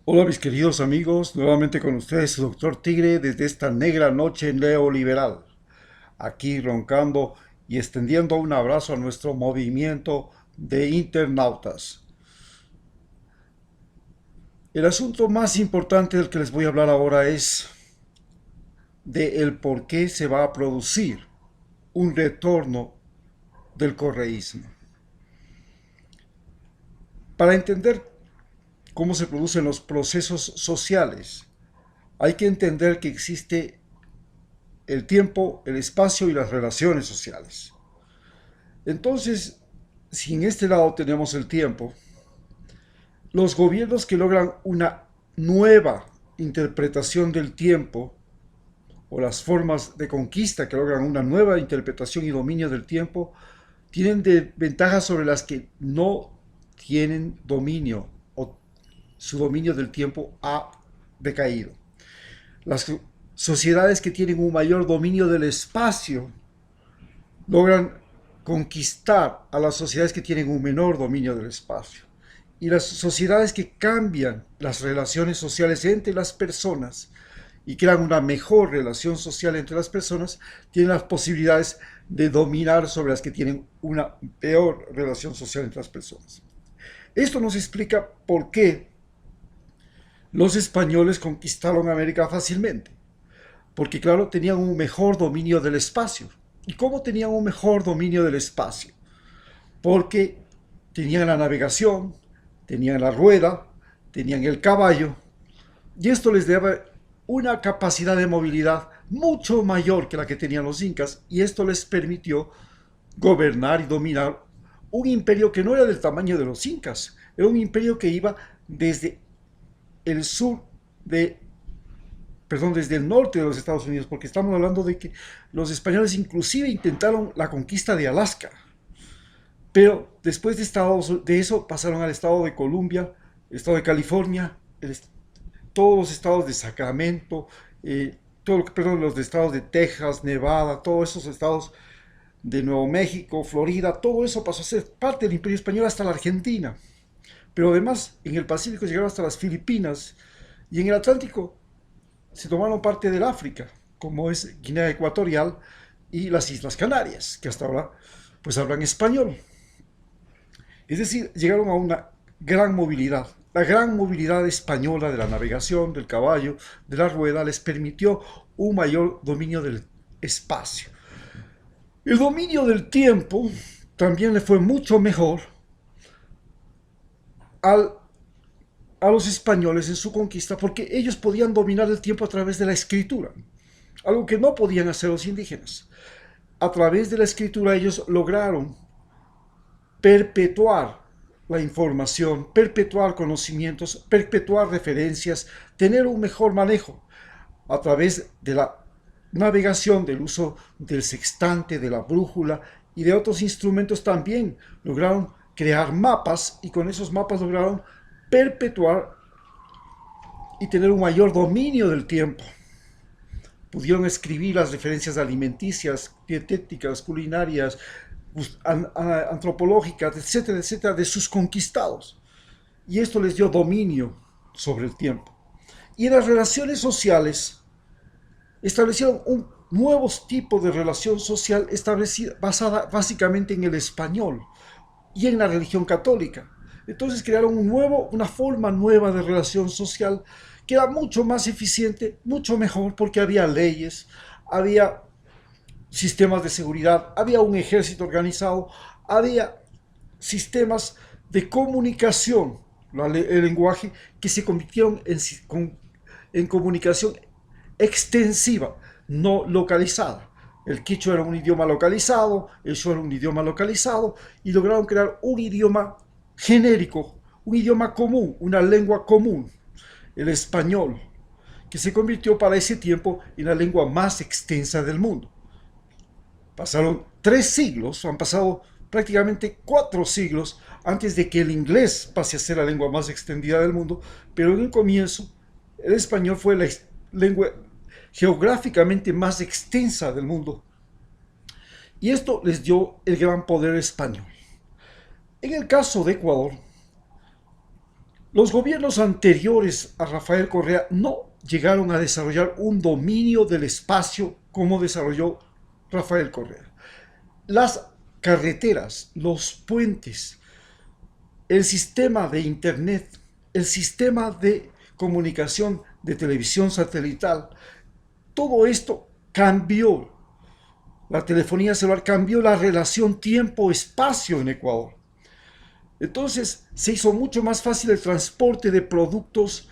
Hola mis queridos amigos, nuevamente con ustedes su doctor Tigre desde esta negra noche neoliberal, aquí roncando y extendiendo un abrazo a nuestro movimiento de internautas. El asunto más importante del que les voy a hablar ahora es de el por qué se va a producir un retorno del correísmo. Para entender cómo se producen los procesos sociales, hay que entender que existe el tiempo, el espacio y las relaciones sociales. Entonces, si en este lado tenemos el tiempo, los gobiernos que logran una nueva interpretación del tiempo, o las formas de conquista que logran una nueva interpretación y dominio del tiempo, tienen ventajas sobre las que no tienen dominio, o su dominio del tiempo ha decaído. Las sociedades que tienen un mayor dominio del espacio logran conquistar a las sociedades que tienen un menor dominio del espacio. Y las sociedades que cambian las relaciones sociales entre las personas y crean una mejor relación social entre las personas, tienen las posibilidades de dominar sobre las que tienen una peor relación social entre las personas. Esto nos explica por qué los españoles conquistaron América fácilmente. Porque claro, tenían un mejor dominio del espacio. ¿Y cómo tenían un mejor dominio del espacio? Porque tenían la navegación, tenían la rueda, tenían el caballo, y esto les daba una capacidad de movilidad mucho mayor que la que tenían los incas, y esto les permitió gobernar y dominar un imperio que no era del tamaño de los incas, era un imperio que iba desde el sur de desde el norte de los Estados Unidos, porque estamos hablando de que los españoles inclusive intentaron la conquista de Alaska, pero después de eso pasaron al estado de Columbia, el estado de California, todos los estados de Sacramento, los estados de Texas, Nevada, todos esos estados de Nuevo México, Florida, todo eso pasó a ser parte del Imperio Español hasta la Argentina. Pero además en el Pacífico llegaron hasta las Filipinas y en el Atlántico se tomaron parte del África, como es Guinea Ecuatorial y las Islas Canarias, que hasta ahora pues hablan español. Es decir, llegaron a una gran movilidad. La gran movilidad española de la navegación, del caballo, de la rueda, les permitió un mayor dominio del espacio. El dominio del tiempo también le fue mucho mejor al, a los españoles en su conquista porque ellos podían dominar el tiempo a través de la escritura, algo que no podían hacer los indígenas. A través de la escritura ellos lograron perpetuar la información, perpetuar conocimientos, perpetuar referencias, tener un mejor manejo a través de la navegación, del uso del sextante, de la brújula y de otros instrumentos también. Lograron crear mapas y con esos mapas lograron perpetuar y tener un mayor dominio del tiempo. Pudieron escribir las referencias alimenticias, dietéticas, culinarias, antropológicas, etcétera, etcétera, de sus conquistados. Y esto les dio dominio sobre el tiempo. Y en las relaciones sociales establecieron un nuevo tipo de relación social establecida, basada básicamente en el español y en la religión católica. Entonces crearon una forma nueva de relación social que era mucho más eficiente, mucho mejor, porque había leyes, había sistemas de seguridad, había un ejército organizado, había sistemas de comunicación, el lenguaje, que se convirtieron en comunicación extensiva, no localizada. El quichua era un idioma localizado, el shuar era un idioma localizado, y lograron crear un idioma genérico, un idioma común, una lengua común, el español, que se convirtió para ese tiempo en la lengua más extensa del mundo. Pasaron 3 siglos, han pasado prácticamente 4 siglos antes de que el inglés pase a ser la lengua más extendida del mundo, pero en el comienzo el español fue la lengua geográficamente más extensa del mundo. Y esto les dio el gran poder español. En el caso de Ecuador, Los gobiernos anteriores a Rafael Correa no llegaron a desarrollar un dominio del espacio como desarrolló Rafael Correa. Las carreteras, los puentes, el sistema de internet, el sistema de comunicación de televisión satelital, todo esto cambió. La telefonía celular cambió la relación tiempo-espacio en Ecuador. Entonces se hizo mucho más fácil el transporte de productos,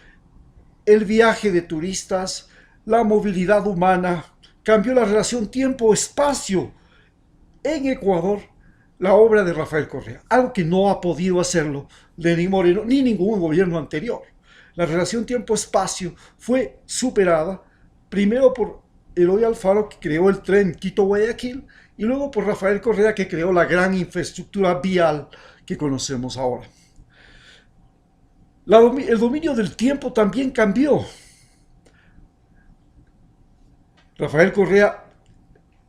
el viaje de turistas, la movilidad humana, cambió la relación tiempo-espacio en Ecuador, la obra de Rafael Correa, algo que no ha podido hacerlo Lenín Moreno ni ningún gobierno anterior. La relación tiempo-espacio fue superada primero por Eloy Alfaro, que creó el tren Quito-Guayaquil, y luego por Rafael Correa, que creó la gran infraestructura vial que conocemos ahora. El dominio del tiempo también cambió. Rafael Correa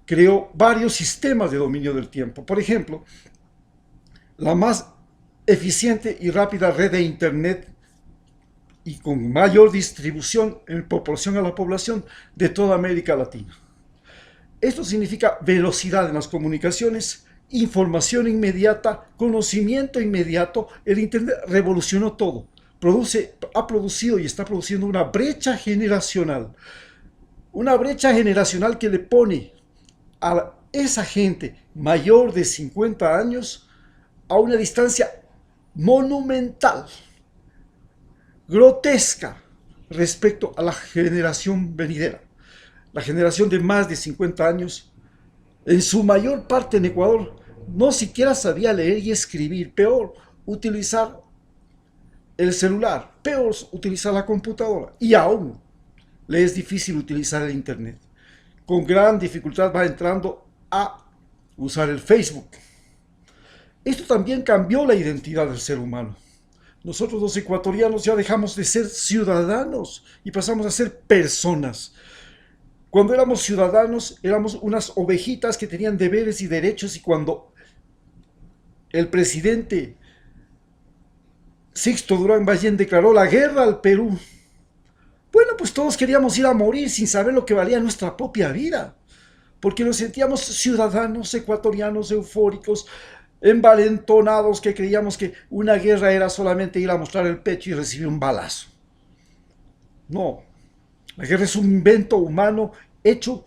creó varios sistemas de dominio del tiempo. Por ejemplo, la más eficiente y rápida red de Internet y con mayor distribución en proporción a la población de toda América Latina. Esto significa velocidad en las comunicaciones, información inmediata, conocimiento inmediato. El Internet revolucionó todo. Ha producido y está produciendo una brecha generacional. Una brecha generacional que le pone a esa gente mayor de 50 años a una distancia monumental, grotesca, respecto a la generación venidera. La generación de más de 50 años, en su mayor parte en Ecuador, no siquiera sabía leer y escribir. Peor, utilizar el celular. Peor, utilizar la computadora. Y aún le es difícil utilizar el Internet. Con gran dificultad va entrando a usar el Facebook. Esto también cambió la identidad del ser humano. Nosotros los ecuatorianos ya dejamos de ser ciudadanos y pasamos a ser personas. Cuando éramos ciudadanos éramos unas ovejitas que tenían deberes y derechos, y cuando el presidente Sixto Durán Ballén declaró la guerra al Perú, bueno, pues todos queríamos ir a morir sin saber lo que valía nuestra propia vida, porque nos sentíamos ciudadanos ecuatorianos eufóricos, envalentonados, que creíamos que una guerra era solamente ir a mostrar el pecho y recibir un balazo. No, la guerra es un invento humano hecho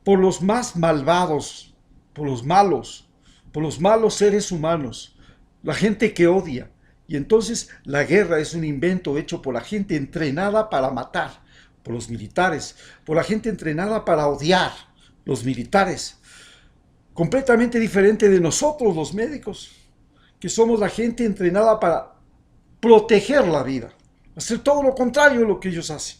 por los más malvados, por los malos seres humanos, la gente que odia. Y entonces la guerra es un invento hecho por la gente entrenada para matar, por los militares, por la gente entrenada para odiar, los militares. Completamente diferente de nosotros los médicos, que somos la gente entrenada para proteger la vida, hacer todo lo contrario de lo que ellos hacen.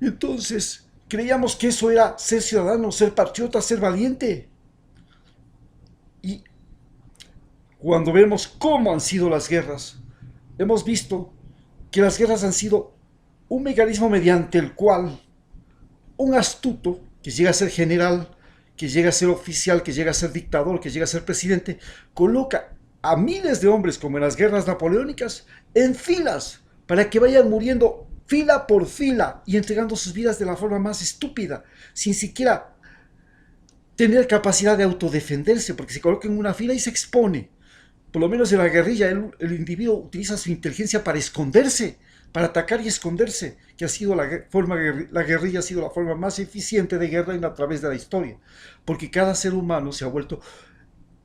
Entonces creíamos que eso era ser ciudadano, ser patriota, ser valiente. Y cuando vemos cómo han sido las guerras, hemos visto que las guerras han sido un mecanismo mediante el cual un astuto que llega a ser general, que llega a ser oficial, que llega a ser dictador, que llega a ser presidente, coloca a miles de hombres, como en las guerras napoleónicas, en filas para que vayan muriendo fila por fila y entregando sus vidas de la forma más estúpida, sin siquiera tener capacidad de autodefenderse, porque se coloca en una fila y se expone. Por lo menos en la guerrilla, el individuo utiliza su inteligencia para esconderse, para atacar y esconderse, que ha sido la guerrilla ha sido la forma más eficiente de guerra a través de la historia, porque cada ser humano se ha vuelto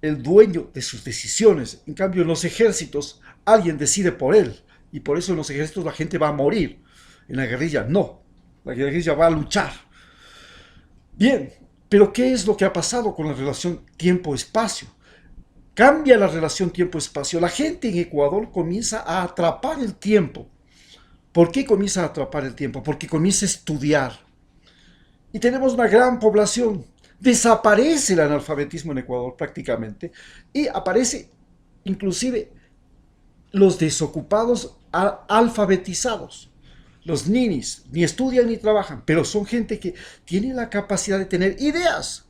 el dueño de sus decisiones. En cambio, en los ejércitos, alguien decide por él, y por eso en los ejércitos la gente va a morir. En la guerrilla, no. La guerrilla va a luchar. Bien, pero ¿qué es lo que ha pasado con la relación tiempo-espacio? Cambia la relación tiempo-espacio. La gente en Ecuador comienza a atrapar el tiempo. ¿Por qué comienza a atrapar el tiempo? Porque comienza a estudiar. Y tenemos una gran población. Desaparece el analfabetismo en Ecuador prácticamente. Y aparece inclusive los desocupados alfabetizados. Los ninis ni estudian ni trabajan, pero son gente que tiene la capacidad de tener ideas.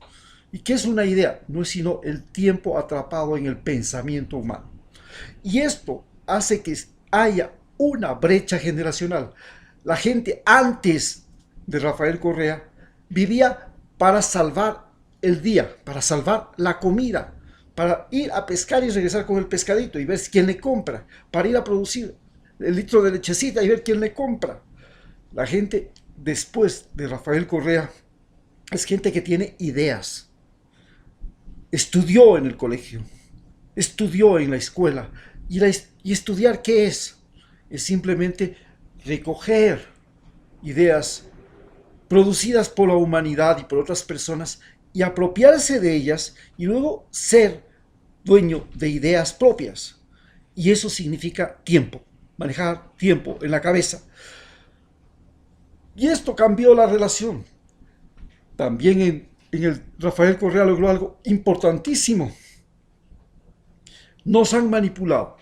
¿Y qué es una idea? No es sino el tiempo atrapado en el pensamiento humano. Y esto hace que haya una brecha generacional. La gente antes de Rafael Correa vivía para salvar el día, para salvar la comida, para ir a pescar y regresar con el pescadito y ver quién le compra, para ir a producir el litro de lechecita y ver quién le compra. La gente después de Rafael Correa es gente que tiene ideas, estudió en el colegio, estudió en la escuela, y estudiar ¿qué es? Es simplemente recoger ideas producidas por la humanidad y por otras personas y apropiarse de ellas y luego ser dueño de ideas propias. Y eso significa tiempo, manejar tiempo en la cabeza. Y esto cambió la relación. También en el Rafael Correa logró algo importantísimo. Nos han manipulado.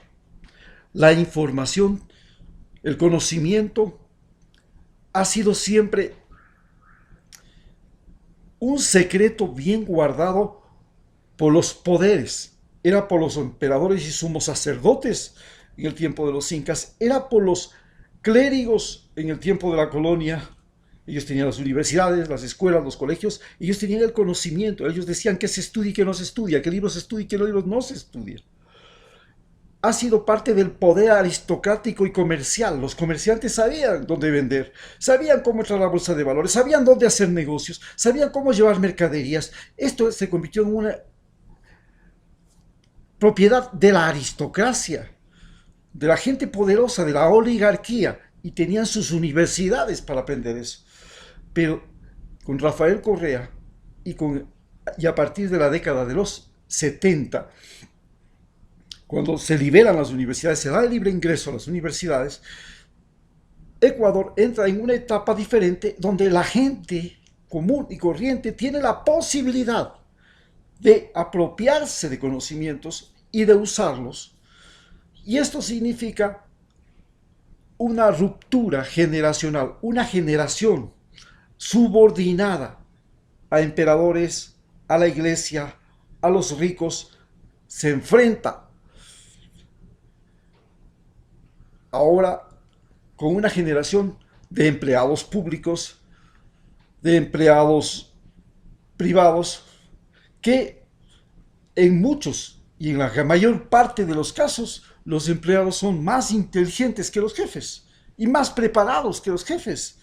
La información, el conocimiento ha sido siempre un secreto bien guardado por los poderes. Era por los emperadores y sumos sacerdotes en el tiempo de los incas, era por los clérigos en el tiempo de la colonia. Ellos tenían las universidades, las escuelas, los colegios, ellos tenían el conocimiento, ellos decían qué se estudia y qué no se estudia, qué libros se estudia y qué libros no se estudian. Ha sido parte del poder aristocrático y comercial. Los comerciantes sabían dónde vender, sabían cómo entrar a la bolsa de valores, sabían dónde hacer negocios, sabían cómo llevar mercaderías. Esto se convirtió en una propiedad de la aristocracia, de la gente poderosa, de la oligarquía, y tenían sus universidades para aprender eso. Pero con Rafael Correa y a partir de la década de los 70, cuando se liberan las universidades, se da el libre ingreso a las universidades, Ecuador entra en una etapa diferente donde la gente común y corriente tiene la posibilidad de apropiarse de conocimientos y de usarlos. Y esto significa una ruptura generacional, una generación subordinada a emperadores, a la iglesia, a los ricos, se enfrenta ahora con una generación de empleados públicos, de empleados privados, que en muchos y en la mayor parte de los casos los empleados son más inteligentes que los jefes y más preparados que los jefes.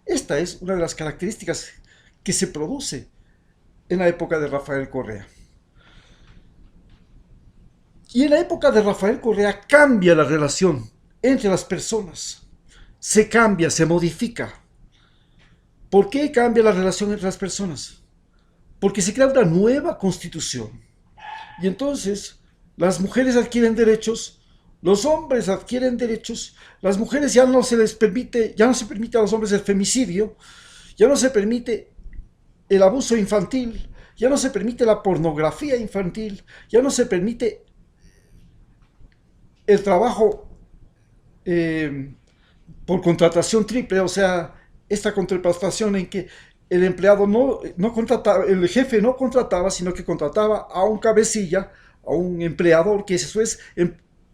Esta es una de las características que se produce en la época de Rafael Correa. Y en la época de Rafael Correa cambia la relación entre las personas. Se cambia, se modifica. ¿Por qué cambia la relación entre las personas? Porque se crea una nueva constitución. Y entonces las mujeres adquieren derechos, los hombres adquieren derechos, las mujeres ya no se permite a los hombres el femicidio, ya no se permite el abuso infantil, ya no se permite la pornografía infantil, ya no se permite el trabajo por contratación triple, o sea, esta contratación en que el empleado no contrataba, el jefe no contrataba, sino que contrataba a un cabecilla, a un empleador, que a su vez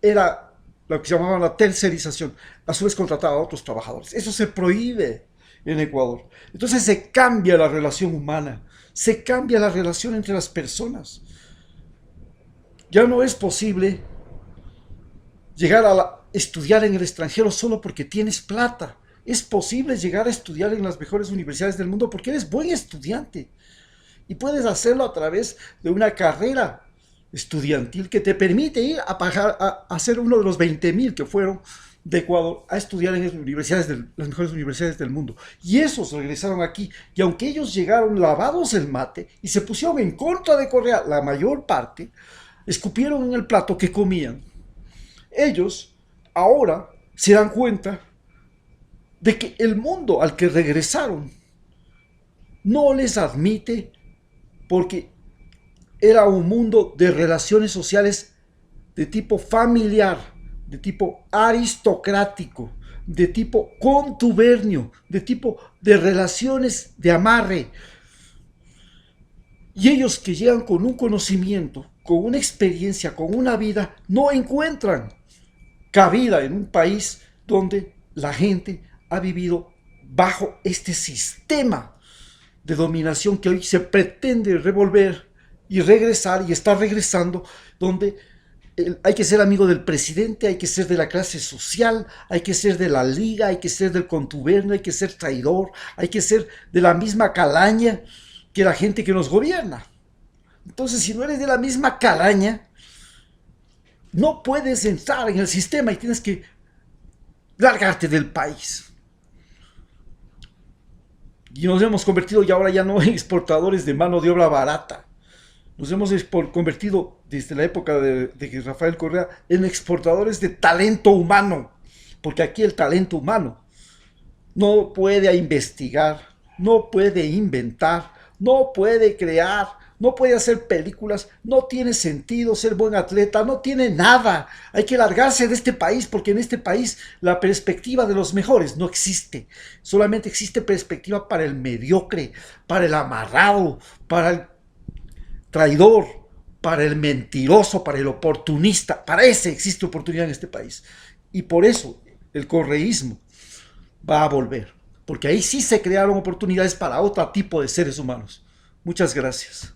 era lo que se llamaba la tercerización, a su vez contrataba a otros trabajadores. Eso se prohíbe en Ecuador. Entonces se cambia la relación humana, se cambia la relación entre las personas. Ya no es posible llegar a estudiar en el extranjero solo porque tienes plata. Es posible llegar a estudiar en las mejores universidades del mundo porque eres buen estudiante. Y puedes hacerlo a través de una carrera estudiantil que te permite ir a ser uno de los 20.000 que fueron de Ecuador a estudiar en las mejores universidades del mundo. Y esos regresaron aquí. Y aunque ellos llegaron lavados el mate y se pusieron en contra de Correa, la mayor parte, escupieron en el plato que comían. Ellos ahora se dan cuenta de que el mundo al que regresaron no les admite, porque era un mundo de relaciones sociales de tipo familiar, de tipo aristocrático, de tipo contubernio, de tipo de relaciones de amarre. Y ellos que llegan con un conocimiento con una experiencia, con una vida, no encuentran cabida en un país donde la gente ha vivido bajo este sistema de dominación que hoy se pretende revolver y regresar y está regresando, donde hay que ser amigo del presidente, hay que ser de la clase social, hay que ser de la liga, hay que ser del contubernio, hay que ser traidor, hay que ser de la misma calaña que la gente que nos gobierna. Entonces, si no eres de la misma calaña, no puedes entrar en el sistema y tienes que largarte del país. Y nos hemos convertido y ahora ya no en exportadores de mano de obra barata. Nos hemos convertido desde la época de Rafael Correa en exportadores de talento humano. Porque aquí el talento humano no puede investigar, no puede inventar, no puede crear, no puede hacer películas, no tiene sentido ser buen atleta, no tiene nada. Hay que largarse de este país porque en este país la perspectiva de los mejores no existe. Solamente existe perspectiva para el mediocre, para el amarrado, para el traidor, para el mentiroso, para el oportunista. Para ese existe oportunidad en este país. Y por eso el correísmo va a volver, porque ahí sí se crearon oportunidades para otro tipo de seres humanos. Muchas gracias.